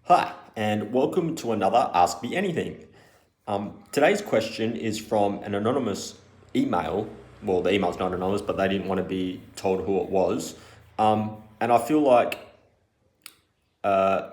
Hi, and welcome to another Ask Me Anything. Today's question is from an anonymous email. Well, the email's not anonymous, but they didn't want to be told who it was. And I feel like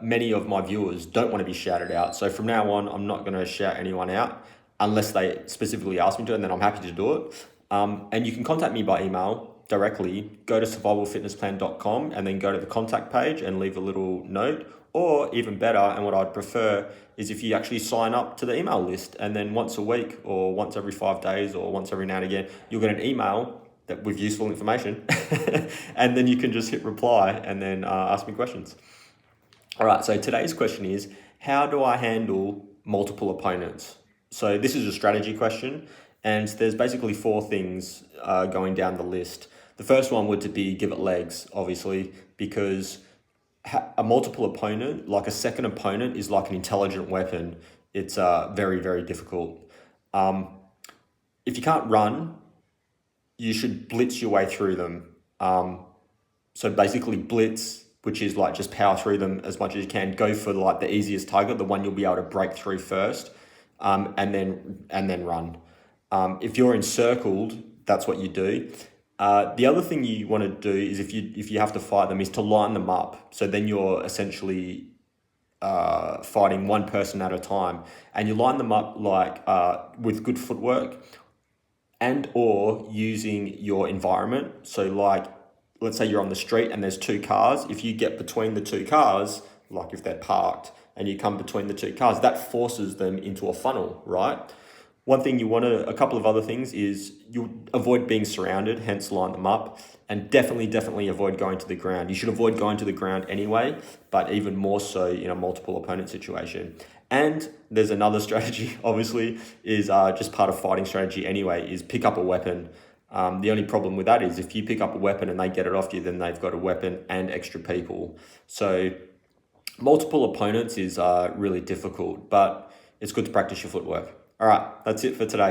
many of my viewers don't want to be shouted out. So from now on, I'm not going to shout anyone out unless they specifically ask me to, and then I'm happy to do it. And you can contact me by email directly. Go to survivalfitnessplan.com and then go to the contact page and leave a little note. Or even better, and what I'd prefer is if you actually sign up to the email list, and then once a week or once every 5 days or once every now and again, you'll get an email that with useful information, and then you can just hit reply and then ask me questions. All right, so today's question is, how do I handle multiple opponents? So this is a strategy question, and there's basically four things going down the list. The first one would to be give it legs, obviously, because a multiple opponent, like a second opponent, is like an intelligent weapon. It's very, very difficult. If you can't run, you should blitz your way through them. So basically blitz, which is like just power through them as much as you can. Go for like the easiest target, the one you'll be able to break through first, and then run. If you're encircled, that's what you do. The other thing you want to do is if you have to fight them is to line them up. So then you're essentially fighting one person at a time, and you line them up like with good footwork and or using your environment. So like, let's say you're on the street and there's two cars. If you get between the two cars, like if they're parked and you come between the two cars, that forces them into a funnel, right? One thing a couple of other things is you avoid being surrounded, hence line them up, and definitely avoid going to the ground. You should avoid going to the ground anyway, but even more so in a multiple opponent situation. And there's another strategy, obviously, is just part of fighting strategy anyway, is pick up a weapon. The only problem with that is if you pick up a weapon and they get it off you, then they've got a weapon and extra people. So multiple opponents is really difficult, but it's good to practice your footwork. All right, that's it for today.